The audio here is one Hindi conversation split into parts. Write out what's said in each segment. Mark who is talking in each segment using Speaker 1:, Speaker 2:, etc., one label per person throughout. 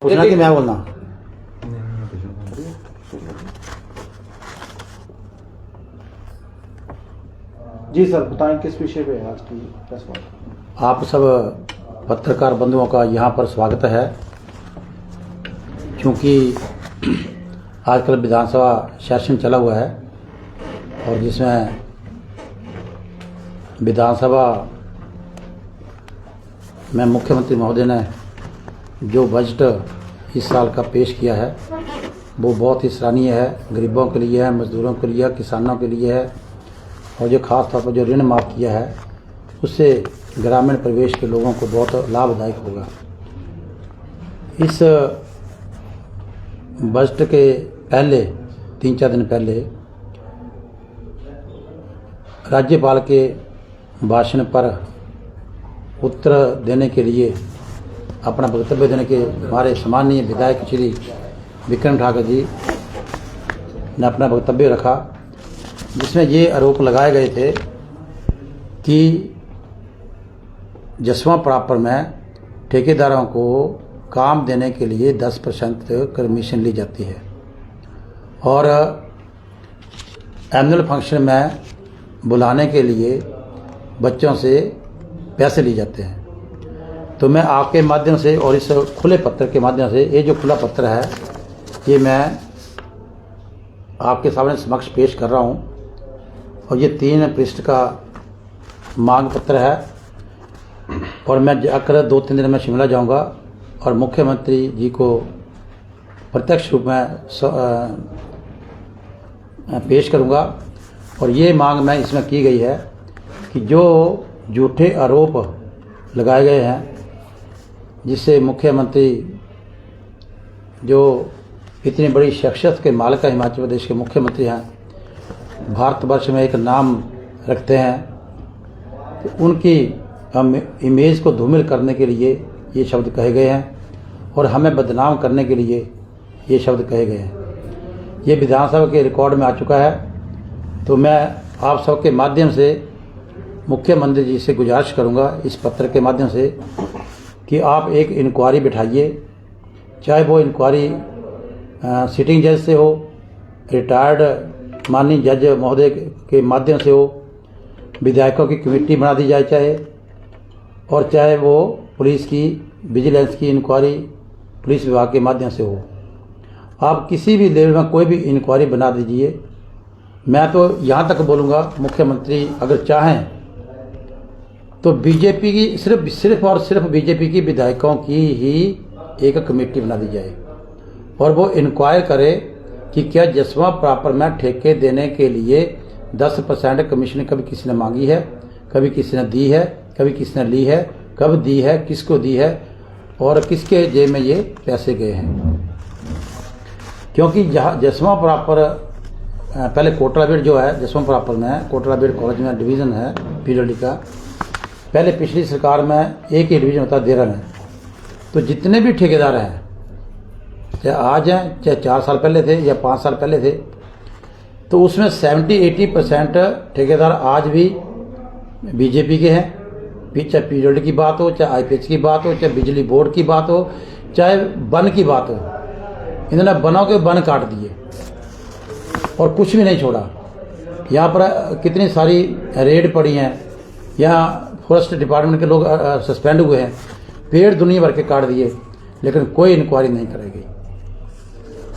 Speaker 1: पूछना कि मैं बोलना?
Speaker 2: जी सर, बताएं किस विषय पे है आज की प्रेस वार्ता?
Speaker 1: आप सब पत्रकार बंधुओं का यहाँ पर स्वागत है। क्योंकि आजकल विधानसभा सेशन चला हुआ है और जिसमें विधानसभा में मुख्यमंत्री महोदय ने जो बजट इस साल का पेश किया है वो बहुत ही सराहनीय है। गरीबों के लिए है, मजदूरों के लिए है, किसानों के लिए है और जो खास तौर पर जो ऋण माफ़ किया है उससे ग्रामीण परिवेश के लोगों को बहुत लाभदायक होगा। इस बजट के पहले 3-4 दिन पहले राज्यपाल के भाषण पर उत्तर देने के लिए अपना वक्तव्य देने के हमारे सम्माननीय विधायक श्री विक्रम ठाकुर जी ने अपना वक्तव्य रखा, जिसमें ये आरोप लगाए गए थे कि जसवां प्रापर में ठेकेदारों को काम देने के लिए 10% कमीशन ली जाती है और एनुअल फंक्शन में बुलाने के लिए बच्चों से पैसे लिए जाते हैं। तो मैं आपके माध्यम से और इस खुले पत्र के माध्यम से, ये जो खुला पत्र है ये मैं आपके सामने समक्ष पेश कर रहा हूँ और ये 3 पृष्ठ का मांग पत्र है और मैं जाकर 2-3 दिन में शिमला जाऊंगा और मुख्यमंत्री जी को प्रत्यक्ष रूप में पेश करूंगा। और ये मांग मैं इसमें की गई है कि जो झूठे आरोप लगाए गए हैं, जिससे मुख्यमंत्री जो इतनी बड़ी शख्सियत के मालिक हिमाचल प्रदेश के मुख्यमंत्री हैं, भारतवर्ष में एक नाम रखते हैं, तो उनकी इमेज को धूमिल करने के लिए ये शब्द कहे गए हैं और हमें बदनाम करने के लिए ये शब्द कहे गए हैं। ये विधानसभा के रिकॉर्ड में आ चुका है। तो मैं आप सबके माध्यम से मुख्यमंत्री जी से गुजारिश करूंगा इस पत्र के माध्यम से कि आप एक इंक्वायरी बिठाइए, चाहे वो इंक्वायरी सिटिंग जज से हो, रिटायर्ड माननीय जज महोदय के माध्यम से हो, विधायकों की कमेटी बना दी जाए चाहे, और चाहे वो पुलिस की विजिलेंस की इंक्वायरी पुलिस विभाग के माध्यम से हो। आप किसी भी लेवल में कोई भी इंक्वायरी बना दीजिए। मैं तो यहाँ तक बोलूँगा, मुख्यमंत्री अगर चाहें तो बीजेपी की सिर्फ और सिर्फ बीजेपी की विधायकों की ही एक कमेटी बना दी जाए और वो इंक्वायर करे कि क्या जसवां प्रॉपर में ठेके देने के लिए 10% कमीशन कभी किसी ने मांगी है, कभी किसी ने दी है, कभी किसी ने ली है, कब दी है, किसको दी है और किसके जेब में ये पैसे गए हैं। क्योंकि जहाँ जसवां प्रॉपर पहले कोटला बेड जो है जसवां प्रॉपर में, कोटला बेड कॉलेज में डिवीज़न है पीडब्ल्यूडी का, पहले पिछली सरकार में एक ही डिवीज़न होता देरा में। तो जितने भी ठेकेदार हैं, चाहे आज हैं, चाहे 4 साल पहले थे या 5 साल पहले थे, तो उसमें 70-80% ठेकेदार आज भी बीजेपी के हैं। चाहे पीडब्ल्यूडी की बात हो, चाहे आईपीएच की बात हो, चाहे बिजली बोर्ड की बात हो, चाहे वन की बात हो, इन्होंने वनों के वन काट दिए और कुछ भी नहीं छोड़ा। यहाँ पर कितनी सारी रेड पड़ी हैं, यहाँ फॉरेस्ट डिपार्टमेंट के लोग सस्पेंड हुए हैं, पेड़ दुनिया भर के काट दिए, लेकिन कोई इंक्वायरी नहीं कराई गई।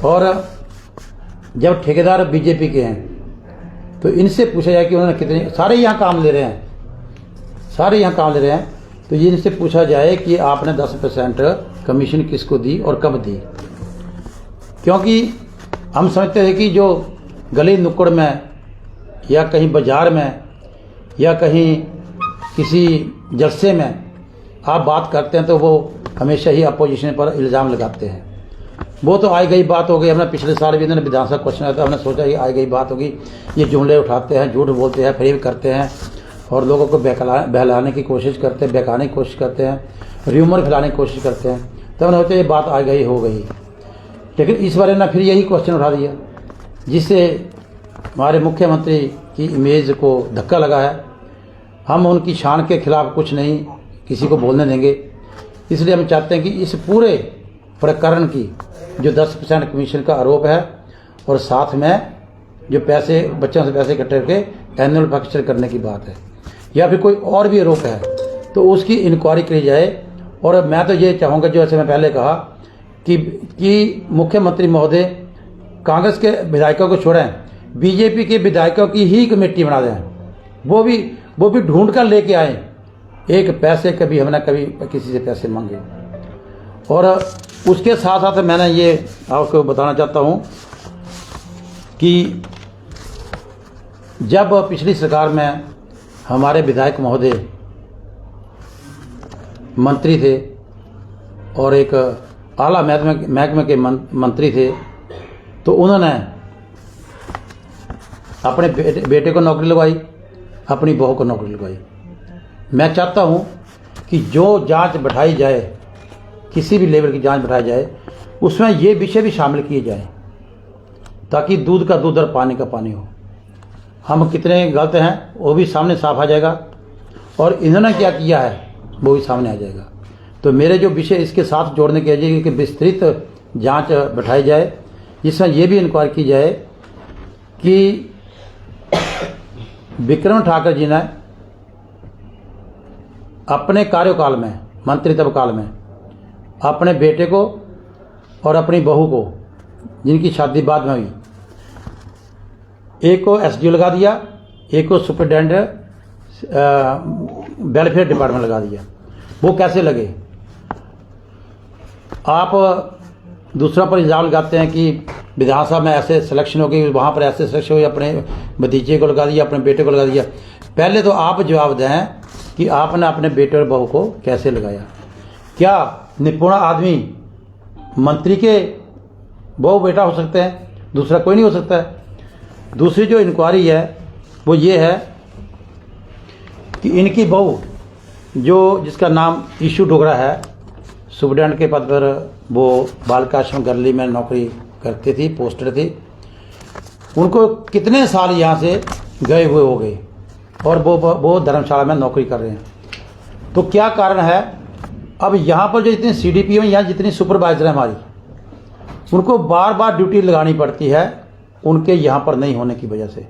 Speaker 1: और जब ठेकेदार बीजेपी के हैं तो इनसे पूछा जाए कि उन्होंने कितने, सारे यहाँ काम ले रहे हैं, सारे यहाँ काम ले रहे हैं, तो ये इनसे पूछा जाए कि आपने 10% कमीशन किसको दी और कब दी। क्योंकि हम समझते थे कि जो गली नुक्कड़ में या कहीं बाजार में या कहीं किसी जलसे में आप बात करते हैं तो वो हमेशा ही अपोजिशन पर इल्ज़ाम लगाते हैं। वो तो आई गई बात हो गई। हमने पिछले साल भी इन्होंने विधानसभा क्वेश्चन आया था, हमने सोचा ये आई गई बात होगी, ये जुमले उठाते हैं, झूठ बोलते हैं, फरेब करते हैं और लोगों को बहलाने की कोशिश करते हैं, बहकाने की कोशिश करते हैं, र्यूमर फैलाने की कोशिश करते हैं। तो हमने सोचा ये बात आ गई हो गई, लेकिन इस बार ना फिर यही क्वेश्चन उठा दिया, जिससे हमारे मुख्यमंत्री की इमेज को धक्का लगा है। हम उनकी शान के खिलाफ कुछ नहीं किसी को बोलने देंगे, इसलिए हम चाहते हैं कि इस पूरे प्रकरण की जो 10% कमीशन का आरोप है और साथ में जो पैसे बच्चों से पैसे इकट्ठे करके एनुअल फंक्शन करने की बात है, या फिर कोई और भी आरोप है तो उसकी इंक्वायरी करी जाए। और मैं तो ये चाहूँगा, जो ऐसे मैं पहले कहा कि मुख्यमंत्री महोदय कांग्रेस के विधायकों को छोड़ें, बीजेपी के विधायकों की ही कमेटी बना दें, वो भी ढूंढ कर लेके आए। एक पैसे कभी हमने कभी किसी से पैसे मांगे। और उसके साथ साथ मैंने ये आपको बताना चाहता हूँ कि जब पिछली सरकार में हमारे विधायक महोदय मंत्री थे और एक आला महकमे के मंत्री थे, तो उन्होंने अपने बेटे को नौकरी लगवाई, अपनी बहू को नौकरी लगवाई। मैं चाहता हूं कि जो जांच बैठाई जाए, किसी भी लेवल की जांच बैठाई जाए, उसमें ये विषय भी शामिल किए जाए ताकि दूध का दूध और पानी का पानी हो। हम कितने गलत हैं वो भी सामने साफ आ जाएगा और इन्होंने क्या किया है वो भी सामने आ जाएगा। तो मेरे जो विषय इसके साथ जोड़ने के लिए कि विस्तृत जांच बैठाई जाए, जिसमें यह भी इंक्वायरी की जाए कि विक्रम ठाकुर जी ने अपने कार्यकाल में, मंत्रित्व काल में, अपने बेटे को और अपनी बहू को, जिनकी शादी बाद में हुई, एक को एसडीओ लगा दिया, एक को सुपरिटेंडेंट वेलफेयर डिपार्टमेंट लगा दिया। वो कैसे लगे? आप दूसरा पर इल्ज़ाम लगाते हैं कि विधानसभा में ऐसे सिलेक्शन हो गई, वहाँ पर ऐसे सिलेक्शन हुई, अपने भतीजे को लगा दिया, अपने बेटे को लगा दिया। पहले तो आप जवाब दें कि आपने अपने बेटे और बहू को कैसे लगाया। क्या निपुण आदमी मंत्री के बहू बेटा हो सकते हैं? दूसरा कोई नहीं हो सकता है। दूसरी जो इंक्वायरी है वो ये है कि इनकी बहू, जो जिसका नाम ईशू डोगरा है, सुपरिटेंडेंट के पद पर वो बालिका आश्रम गरली में नौकरी करती थी, पोस्टर थी, उनको कितने साल यहाँ से गए हुए हो गए और वो धर्मशाला में नौकरी कर रहे हैं। तो क्या कारण है? अब यहाँ पर जो जितनी CDPO में, यहाँ जितनी सुपरवाइजर है हमारी, उनको बार बार ड्यूटी लगानी पड़ती है उनके यहाँ पर नहीं होने की वजह से।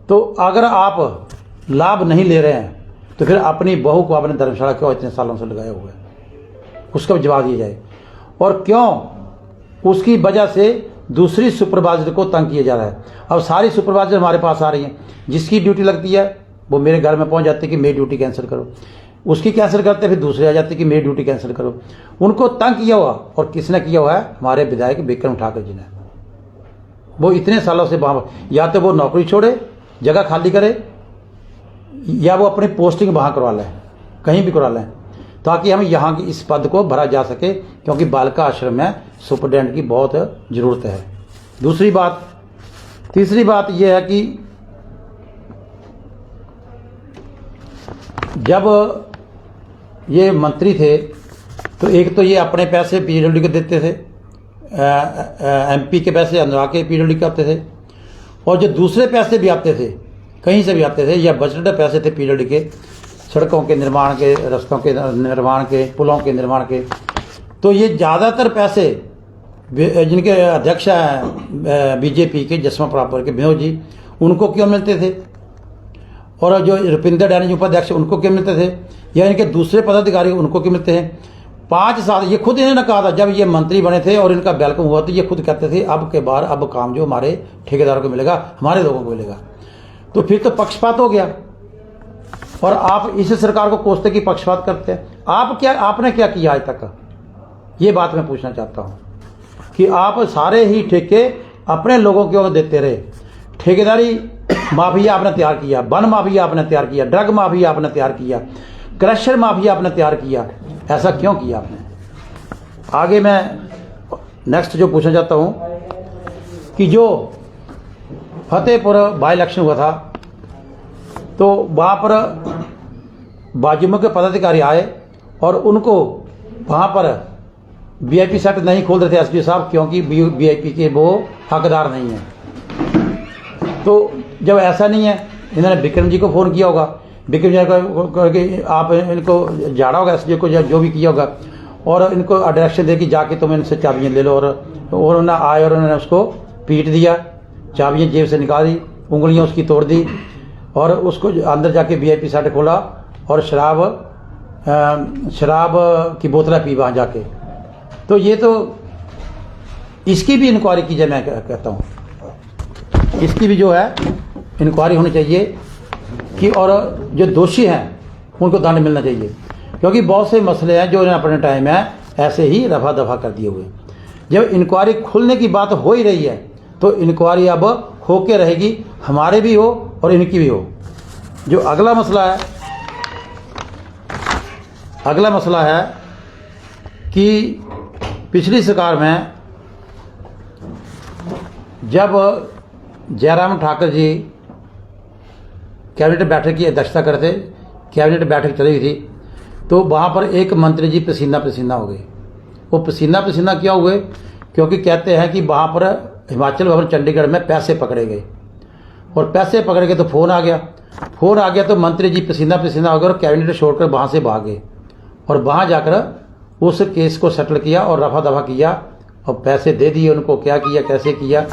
Speaker 1: तो अगर आप लाभ नहीं ले रहे हैं तो फिर अपनी बहू को आपने धर्मशाला क्यों इतने सालों से लगाया हुआ है, उसका जवाब दिया जाए। और क्यों उसकी वजह से दूसरी सुपरवाइजर को तंग किया जा रहा है। अब सारी सुपरवाइजर हमारे पास आ रही हैं, जिसकी ड्यूटी लगती है वो मेरे घर में पहुंच जाती है कि मेरी ड्यूटी कैंसिल करो, उसकी कैंसिल करते फिर दूसरे आ जाते कि मेरी ड्यूटी कैंसिल करो। उनको तंग किया हुआ, और किसने किया हुआ है? हमारे विधायक विक्रम ठाकुर जी ने। वो इतने सालों से वहाँ, या तो वो नौकरी छोड़े, जगह खाली करे, या वो अपनी पोस्टिंग वहाँ करवा लें, कहीं भी करवा लें, ताकि हम यहाँ की इस पद को भरा जा सके, क्योंकि बालिका आश्रम में सुपरिटेंडेंट की बहुत ज़रूरत है। दूसरी बात, तीसरी बात यह है कि जब ये मंत्री थे तो एक तो ये अपने पैसे PWD को देते थे, MP के पैसे अनुराग के PWD के आते थे, और जो दूसरे पैसे भी आते थे, कहीं से भी आते थे, या बजट पैसे थे PWD के, सड़कों के निर्माण के, रास्तों के निर्माण के, पुलों के निर्माण के। तो ये ज़्यादातर पैसे जिनके अध्यक्ष हैं BJP के जसवंत प्रापर के विनोद जी, उनको क्यों मिलते थे? और जो रुपिंदर डैनी उपाध्यक्ष, उनको क्यों मिलते थे? या इनके दूसरे पदाधिकारी, उनको क्यों मिलते हैं? 5 साल, ये खुद इन्होंने कहा था जब ये मंत्री बने थे और इनका वेलकम हुआ तो ये खुद कहते थे अब के बार अब काम जो हमारे ठेकेदारों को मिलेगा, हमारे लोगों को मिलेगा। तो फिर तो पक्षपात हो गया, और आप इस सरकार को कोसते कि पक्षपात करते हैं। आपने क्या किया आज तक? ये बात मैं पूछना चाहता हूँ कि आप सारे ही ठेके अपने लोगों को देते रहे। ठेकेदारी माफिया आपने तैयार किया, वन माफिया आपने तैयार किया, ड्रग माफिया आपने तैयार किया, क्रशर माफिया आपने तैयार किया। ऐसा क्यों किया आपने? आगे मैं नेक्स्ट जो पूछना चाहता हूँ कि जो फतेहपुर बाई इलेक्शन हुआ था तो वहाँ पर बाजूमो के पदाधिकारी आए और उनको वहाँ पर VIP सेट नहीं खोल रहे थे SPO साहब, क्योंकि VIP के वो हकदार नहीं हैं। तो जब ऐसा नहीं है, इन्होंने विक्रम जी को फ़ोन किया होगा, विक्रम जी को कि आप इनको झाड़ा होगा SPO को, जो भी किया होगा, और इनको डायरेक्शन दे कि जाके तुम इनसे चाबियाँ ले लो, और उन्होंने आए और उन्होंने उसको पीट दिया, चाबियाँ जेब से निकाली, उंगलियाँ उसकी तोड़ दी और उसको अंदर जाके VIP सेट खोला और शराब की बोतलें पी वहाँ जाके। तो ये तो इसकी भी इंक्वायरी की जाए, मैं कहता हूँ इसकी भी जो है इंक्वायरी होनी चाहिए कि, और जो दोषी हैं उनको दंड मिलना चाहिए, क्योंकि बहुत से मसले हैं जो इन्होंने अपने टाइम में ऐसे ही रफा दफा कर दिए हुए। जब इंक्वायरी खुलने की बात हो ही रही है तो इंक्वायरी अब होके रहेगी, हमारे भी हो और इनकी भी हो। जो अगला मसला है कि पिछली सरकार में जब जयराम ठाकुर जी कैबिनेट बैठक की अध्यक्षता करते, कैबिनेट बैठक चली हुई थी, तो वहाँ पर एक मंत्री जी पसीना पसीना हो गए। वो पसीना पसीना क्यों हुए? क्योंकि कहते हैं कि वहाँ पर हिमाचल भवन चंडीगढ़ में पैसे पकड़े गए, और पैसे पकड़ के तो फ़ोन आ गया तो मंत्री जी पसीना पसीना हो गए और कैबिनेट छोड़कर वहाँ से भागे, और वहाँ जाकर उस केस को सेटल किया और रफा दफा किया और पैसे दे दिए उनको। क्या किया, कैसे किया,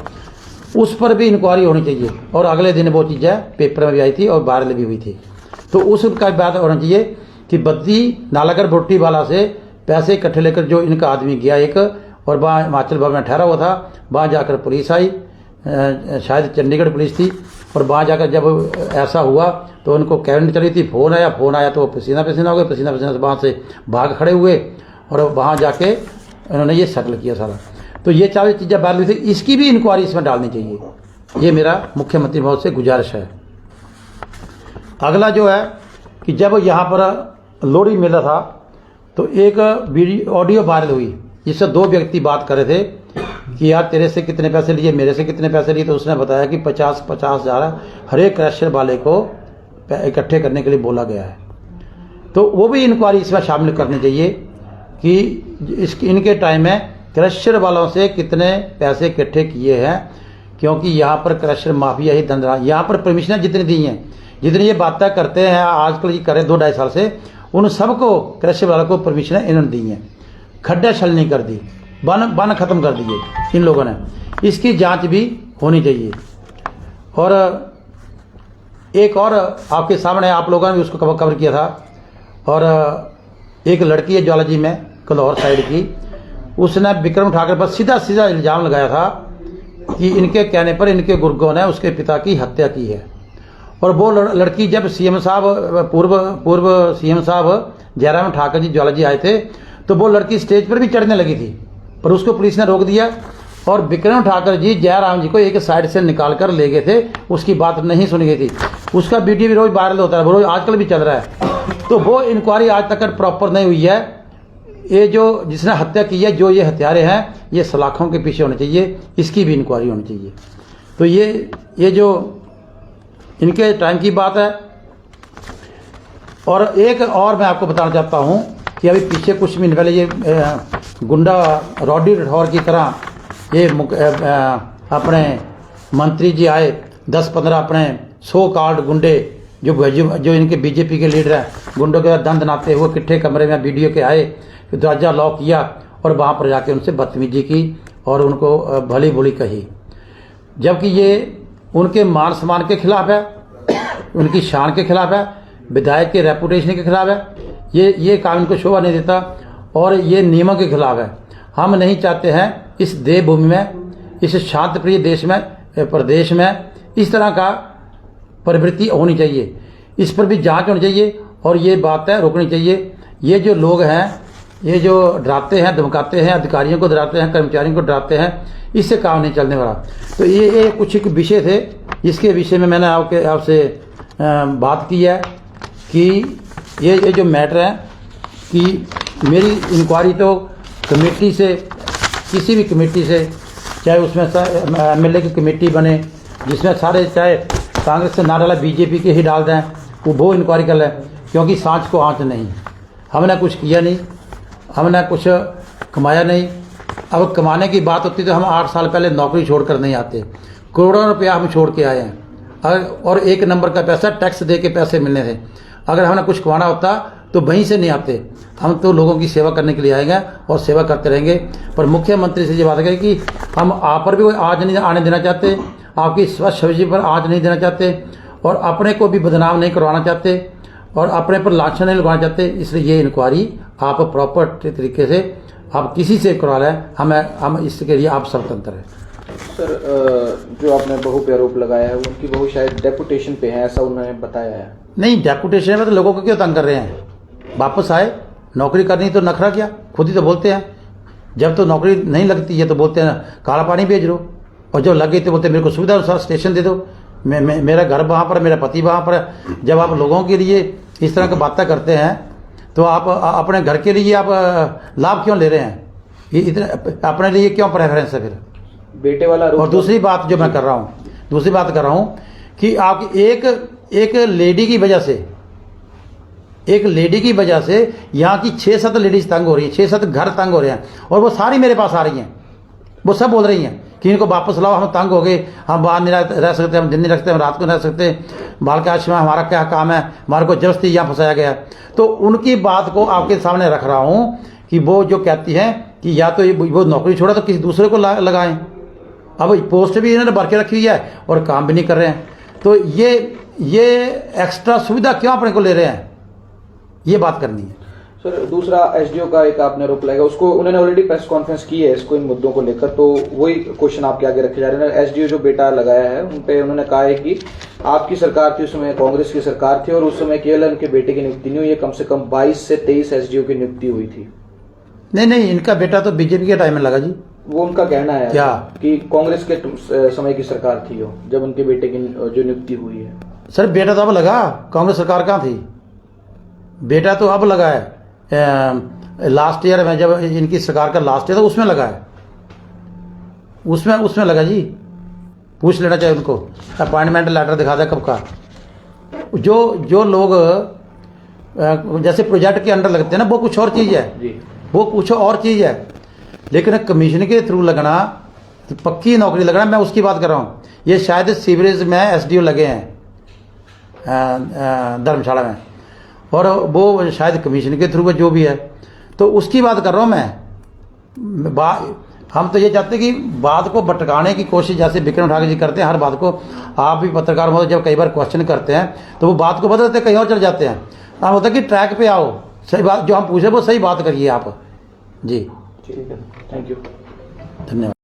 Speaker 1: उस पर भी इंक्वायरी होनी चाहिए। और अगले दिन वो चीज़ें पेपर में भी आई थी और वायरल भी हुई थी। तो उसका बात होना चाहिए कि बद्दी नालागढ़ बोटी वाला से पैसे इकट्ठे लेकर जो इनका आदमी गया एक, और वहाँ हिमाचल भवन में ठहरा हुआ था, वहाँ जाकर पुलिस आई, शायद चंडीगढ़ पुलिस थी, और वहाँ जाकर जब ऐसा हुआ तो उनको कैबिनेट चली थी, फ़ोन आया तो वो पसीना पसीना हो गए, पसीना पसीना से वहाँ से भाग खड़े हुए और वहाँ जाके उन्होंने ये सेटल किया सारा। तो ये चार चीज़ें बाहर हुई थी, इसकी भी इंक्वायरी इसमें डालनी चाहिए, ये मेरा मुख्यमंत्री महोदय से गुजारिश है। अगला जो है कि जब यहाँ पर लोहड़ी मेला था तो एक ऑडियो वायरल हुई जिससे दो व्यक्ति बात कर रहे थे कि यार तेरे से कितने पैसे लिए, मेरे से कितने पैसे लिए। तो उसने बताया कि 50-50 हज़ार हर एक क्रैशर वाले को इकट्ठे करने के लिए बोला गया है। तो वो भी इंक्वायरी इसमें शामिल करनी चाहिए कि इनके टाइम में क्रशर वालों से कितने पैसे इकट्ठे किए हैं, क्योंकि यहाँ पर क्रशर माफिया ही धंधा, यहाँ पर परमिशनें जितनी दी हैं, जितनी ये बातें करते हैं आजकल ये करें 2-2.5 साल से, उन सबको क्रशर वालों को परमिशनें इन्होंने दी हैं। खड्डे छलनी कर दी, बन खत्म कर दिए इन लोगों ने। इसकी जांच भी होनी चाहिए। और एक और आपके सामने आप लोगों ने भी उसको कवर किया था, और एक लड़की है ज्वालाजी में कलौर साइड की, उसने विक्रम ठाकुर पर सीधा इल्ज़ाम लगाया था कि इनके कहने पर इनके गुर्गों ने उसके पिता की हत्या की है। और वो लड़की जब सीएम साहब पूर्व सीएम साहब जयराम ठाकुर जी ज्वालाजी आए थे तो वो लड़की स्टेज पर भी चढ़ने लगी थी, पर उसको पुलिस ने रोक दिया और विक्रम ठाकुर जी जयराम जी को एक साइड से निकाल कर ले गए थे, उसकी बात नहीं सुनी गई थी। उसका वीडियो भी रोज वायरल होता है, रोज आजकल भी चल रहा है। तो वो इंक्वायरी आज तक प्रॉपर नहीं हुई है। ये जो जिसने हत्या की है, जो ये हत्यारे हैं, ये सलाखों के पीछे होने चाहिए, इसकी भी इंक्वायरी होनी चाहिए। तो ये जो इनके टाइम की बात है। और एक और मैं आपको बताना चाहता हूँ कि अभी पीछे कुछ महीने पहले ये गुंडा रॉडी राठौर की तरह ये अपने मंत्री जी आए 10-15 अपने 100 कार्ड गुंडे जो इनके बीजेपी के लीडर हैं, गुंडों के दंद नाते हुए किट्ठे कमरे में वीडियो के आए, फिर दरवाजा लॉक किया और वहाँ पर जाके उनसे बदतमीजी की और उनको भली बुरी कही, जबकि ये उनके मान सम्मान के खिलाफ है, उनकी शान के खिलाफ है, विधायक के रेपुटेशन के खिलाफ है। ये काम इनको शोभा नहीं देता और ये नियमों के खिलाफ है। हम नहीं चाहते हैं इस देवभूमि में, इस शांत प्रिय देश में, प्रदेश में इस तरह का प्रवृत्ति होनी चाहिए। इस पर भी जांच होनी चाहिए और ये बातें रोकनी चाहिए। ये जो लोग हैं, ये जो डराते हैं, धमकाते हैं, अधिकारियों को डराते हैं, कर्मचारियों को डराते हैं, इससे काम नहीं चलने वाला। तो ये कुछ एक विषय थे जिसके विषय में मैंने आपसे बात की है कि ये जो मैटर है कि मेरी इंक्वायरी तो कमेटी से, किसी भी कमेटी से, चाहे उसमें MLA की कमेटी बने जिसमें सारे, चाहे कांग्रेस से ना डाला बीजेपी के ही डाल दें, वो इंक्वायरी कर लें, क्योंकि सांच को आँच नहीं। हमने कुछ किया नहीं, हमने कुछ कमाया नहीं। अब कमाने की बात होती तो हम 8 साल पहले नौकरी छोड़कर नहीं आते, करोड़ों रुपया हम छोड़ के आए हैं और 1 नंबर का पैसा टैक्स दे के पैसे मिलने थे। अगर हमने कुछ कमाना होता तो वहीं से नहीं आते। हम तो लोगों की सेवा करने के लिए आएंगे और सेवा करते रहेंगे। पर मुख्यमंत्री से ये बात है कि हम आप पर भी कोई आज नहीं आने देना चाहते, आपकी स्वच्छ छवि पर आज नहीं देना चाहते, और अपने को भी बदनाम नहीं करवाना चाहते, और अपने पर लांछन नहीं लगवाना चाहते। इसलिए ये इंक्वायरी आप प्रॉपर तरीके से आप किसी से करवा लें, हम इसके लिए आप स्वतंत्र हैं।
Speaker 2: सर, जो आपने बहू पे आरोप लगाया है, उनकी बहू शायद डेपुटेशन पे है, ऐसा उन्होंने बताया है।
Speaker 1: नहीं, डेपुटेशन में तो लोगों को क्यों तंग कर रहे हैं? वापस आए, नौकरी करनी तो नखरा क्या, खुद ही तो बोलते हैं। जब तो नौकरी नहीं लगती है तो बोलते हैं काला पानी भेज दो, और जब लग गई तो बोलते हैं मेरे को सुविधा अनुसार स्टेशन दे दो, मेरा घर वहाँ पर, मेरा पति वहाँ पर। जब आप लोगों के लिए इस तरह की बातें करते हैं तो आप अपने घर के लिए आप लाभ क्यों ले रहे हैं? ये इतने अपने लिए क्यों प्रेफरेंस है फिर?
Speaker 2: बेटे वाला आरोप।
Speaker 1: और दूसरी बात जो मैं कर रहा हूँ कि आप एक लेडी की वजह से यहाँ की 6-7 लेडीज तंग हो रही है, 6-7 घर तंग हो रहे हैं, और वो सारी मेरे पास आ रही हैं। वो सब बोल रही हैं कि इनको वापस लाओ, हम तंग हो गए, हम बाहर नहीं रह सकते, हम दिन नहीं रखते, हम रात को नहीं रह सकते, बाल के आश्रम में हमारा क्या काम है, हमारे को जबरदस्ती यहाँ फंसाया गया। तो उनकी बात को आपके सामने रख रहा हूँ कि वो जो कहती हैं कि या तो वो नौकरी छोड़ा तो किसी दूसरे को लगाएं। अब पोस्ट भी इन्होंने भर के रखी हुई है और काम भी नहीं कर रहे हैं, तो ये एक्स्ट्रा सुविधा क्यों अपने को ले रहे हैं? ये बात करनी है।
Speaker 2: सर, दूसरा एसडीओ का एक आपने आरोप लगाया, उसको उन्होंने ऑलरेडी प्रेस कॉन्फ्रेंस की है इसको, इन मुद्दों को लेकर, तो वही क्वेश्चन आपके आगे रखे जा रहे हैं। एसडीओ जो बेटा लगाया है उन पे उन्होंने कहा है कि आपकी सरकार थी, उस समय कांग्रेस की सरकार थी, और उस समय केवल उनके बेटे की नियुक्ति नहीं हुई, कम से कम 22 से 23 एसडीओ की नियुक्ति हुई थी।
Speaker 1: नहीं, इनका बेटा तो बीजेपी के टाइम में लगा जी।
Speaker 2: वो उनका कहना है
Speaker 1: क्या
Speaker 2: कि कांग्रेस के समय की सरकार थी वो, जब उनके बेटे की जो नियुक्ति हुई है।
Speaker 1: सर, बेटा तो अब लगा, कांग्रेस सरकार कहाँ थी? बेटा तो अब लगा है, लास्ट ईयर में, जब इनकी सरकार का लास्ट ईयर था उसमें लगा है, उसमें लगा जी। पूछ लेना चाहिए उनको, अपॉइंटमेंट लेटर दिखा दे कब का। जो लोग जैसे प्रोजेक्ट के अंडर लगते हैं ना, वो कुछ और चीज़ है
Speaker 2: जी,
Speaker 1: वो कुछ और चीज़ है। लेकिन कमीशन के थ्रू लगना, पक्की नौकरी लगना, मैं उसकी बात कर रहा हूँ। ये शायद सीवरेज में एसडीओ लगे हैं धर्मशाला में, और वो शायद कमीशन के थ्रू जो भी है, तो उसकी बात कर रहा हूँ मैं। हम तो ये चाहते हैं कि बात को भटकाने की कोशिश, जैसे विक्रम ठाकुर जी करते हैं हर बात को। आप भी पत्रकार हो, जब कई बार क्वेश्चन करते हैं तो वो बात को बदलते कहीं और चल जाते हैं। हम होता है कि ट्रैक पे आओ, सही बात जो हम पूछे वो सही बात करिए आप जी।
Speaker 2: ठीक है, थैंक यू,
Speaker 1: धन्यवाद।